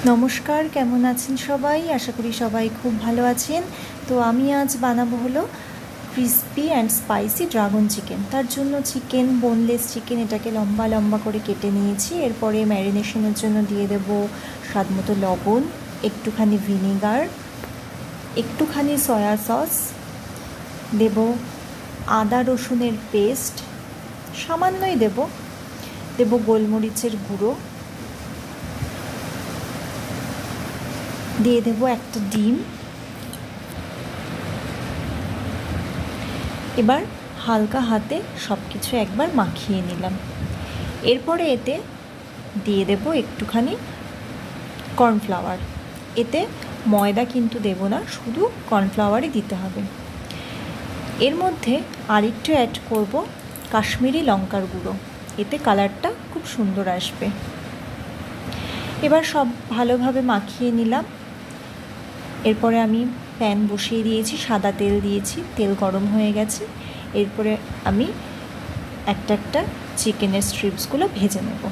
নমস্কার, কেমন আছেন সবাই? আশা করি সবাই খুব ভালো আছেন। তো আমি আজ বানাবো হলো crispy and spicy dragon chicken. তার জন্য চিকেন, বোনলেস চিকেন, এটাকে লম্বা লম্বা করে কেটে নিয়েছি। এরপরে ম্যারিনেশনের জন্য দিয়ে দেব স্বাদ মতো লবণ, একটুখানি ভিনিগার, একটুখানি সয়া সস, দেব আদা রসুনের পেস্ট, সামান্যই দেব গোলমরিচের গুঁড়ো, দিয়ে দেবো একটা ডিম। এবার হালকা হাতে সব কিছু একবার মাখিয়ে নিলাম। এরপরে এতে দিয়ে দেব একটুখানি কর্নফ্লাওয়ার। এতে ময়দা কিন্তু দেব না, শুধু কর্নফ্লাওয়ারই দিতে হবে। এর মধ্যে আরেকটু অ্যাড করব কাশ্মীরি লঙ্কার গুঁড়ো, এতে কালারটা খুব সুন্দর আসবে। এবার সব ভালোভাবে মাখিয়ে নিলাম। এরপরে আমি প্যান বসিয়ে দিয়েছি, সাদা তেল দিয়েছি, তেল গরম হয়ে গেছে। এরপরে আমি একটা একটা চিকেনের স্ট্রিপসগুলো ভেজে নেব।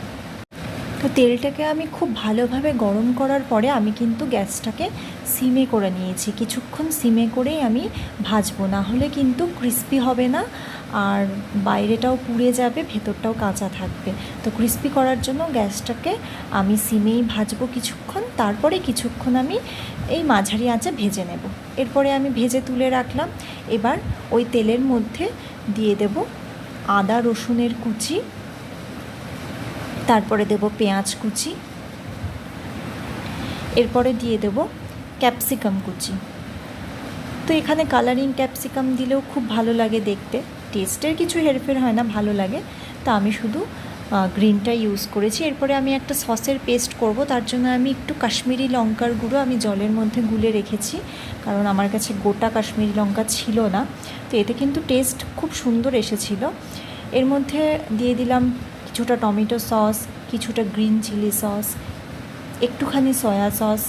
তো তেলটাকে আমি খুব ভালোভাবে গরম করার পরে আমি কিন্তু গ্যাসটাকে সিমে করে নিয়েছি। কিছুক্ষণ সিমে করেই আমি ভাজবো, না হলে কিন্তু ক্রিস্পি হবে না, আর বাইরেটাও পুড়ে যাবে, ভেতরটাও কাঁচা থাকবে। তো ক্রিস্পি করার জন্য গ্যাসটাকে আমি সিমেই ভাজবো কিছুক্ষণ, তারপরে কিছুক্ষণ আমি এই মাঝারি আঁচে ভেজে নেব। এরপরে আমি ভেজে তুলে রাখলাম। এবার ওই তেলের মধ্যে দিয়ে দেব আদা রসুনের কুচি, তারপরে দেব পেঁয়াজ কুচি, এরপরে দিয়ে দেব ক্যাপসিকাম কুচি। তো এখানে কালারিং ক্যাপসিকাম দিলেও খুব ভালো লাগে দেখতে, টেস্টের কিছু হেরফের হয় না, ভালো লাগে। তা আমি শুধু গ্রিনটা ইউজ করেছি। এরপরে আমি একটা সসের পেস্ট করব, তার জন্য আমি একটু কাশ্মীরি লঙ্কার গুঁড়ো আমি জলের মধ্যে গুলে রেখেছি, কারণ আমার কাছে গোটা কাশ্মীরি লঙ্কা ছিল না। তো এতে কিন্তু টেস্ট খুব সুন্দর এসেছিল। এর মধ্যে দিয়ে দিলাম কিছুটা টমেটো সস, কিছুটা গ্রিন চিলি সস, একটুখানি সয়া সস,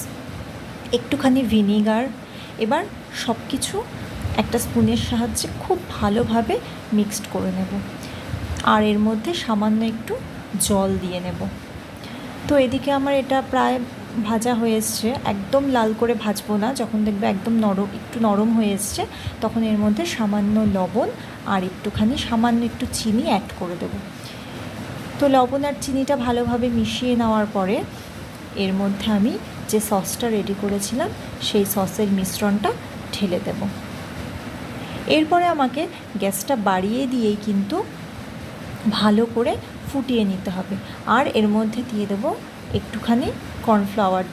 একটুখানি ভিনিগার। এবার সব কিছু একটা স্পুনের সাহায্যে খুব ভালোভাবে মিক্সড করে নেব, আর এর মধ্যে সামান্য একটু জল দিয়ে নেব। তো এদিকে আমার এটা প্রায় ভাজা হয়ে এসছে, একদম লাল করে ভাজবো না। যখন দেখবে একদম একটু নরম হয়ে এসছে, তখন এর মধ্যে সামান্য লবণ আর সামান্য একটু চিনি অ্যাড করে দেব। তো লবণ আর চিনিটা ভালোভাবে মিশিয়ে নেওয়ার পরে এর মধ্যে আমি যে সসটা রেডি করেছিলাম সেই সসের মিশ্রণটা ঢেলে দেব। এরপরে আমাকে গ্যাসটা বাড়িয়ে দিয়েই কিন্তু ভালো করে ফুটিয়ে নিতে হবে। আর এর মধ্যে দিয়ে দেব একটুখানি কর্নফ্লাওয়ার,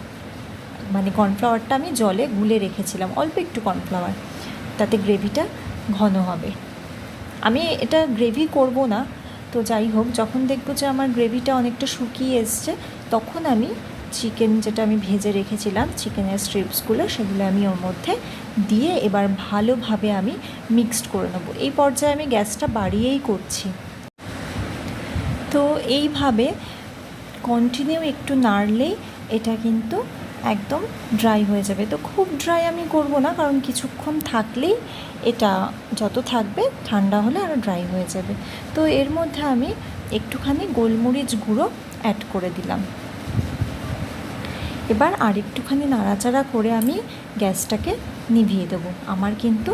মানে কর্নফ্লাওয়ারটা আমি জলে গুলে রেখেছিলাম, অল্প একটু কর্নফ্লাওয়ার, তাতে গ্রেভিটা ঘন হবে। আমি এটা গ্রেভি করব না। তো যাই হোক, যখন দেখব যে আমার গ্রেভিটা অনেকটা শুকিয়ে এসছে, তখন আমি চিকেন যেটা আমি ভেজে রেখেছিলাম, চিকেনের স্ট্রিপসগুলো, সেগুলো আমি ওর মধ্যে দিয়ে এবার ভালোভাবে আমি মিক্সড করে নেব। এই পর্যায়ে আমি গ্যাসটা বাড়িয়েই করছি। তো এইভাবে কন্টিনিউ একটু নাড়লেই এটা কিন্তু একদম ড্রাই হয়ে যাবে। তো খুব ড্রাই আমি করব না, কারণ কিছুক্ষণ থাকলেই এটা যত থাকবে ঠান্ডা হলে আরও ড্রাই হয়ে যাবে। তো এর মধ্যে আমি একটুখানি গোলমরিচ গুঁড়ো অ্যাড করে দিলাম। এবার আর একটুখানি নাড়াচাড়া করে আমি গ্যাসটাকে নিভিয়ে দেবো। আমার কিন্তু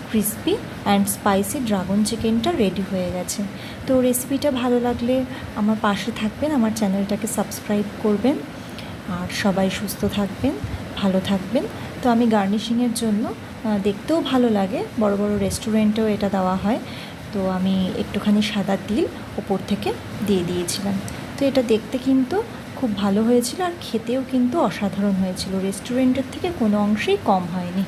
ক্রিসপি অ্যান্ড স্পাইসি ড্রাগন চিকেনটা রেডি হয়ে গেছে। তো রেসিপিটা ভালো লাগলে আমার পাশে থাকবেন, আমার চ্যানেলটাকে সাবস্ক্রাইব করবেন, আর সবাই সুস্থ থাকবেন, ভালো থাকবেন। তো আমি গার্নিশিংয়ের জন্য, দেখতেও ভালো লাগে, বড় বড় রেস্টুরেন্টেও এটা দেওয়া হয়, তো আমি একটুখানি সাদা তিল ওপর থেকে দিয়ে দিয়েছিলাম। তো এটা দেখতে কিন্তু খুব ভালো হয়েছিল, আর খেতেও কিন্তু অসাধারণ হয়েছিল, রেস্টুরেন্টের থেকে কোনো অংশেই কম হয়নি।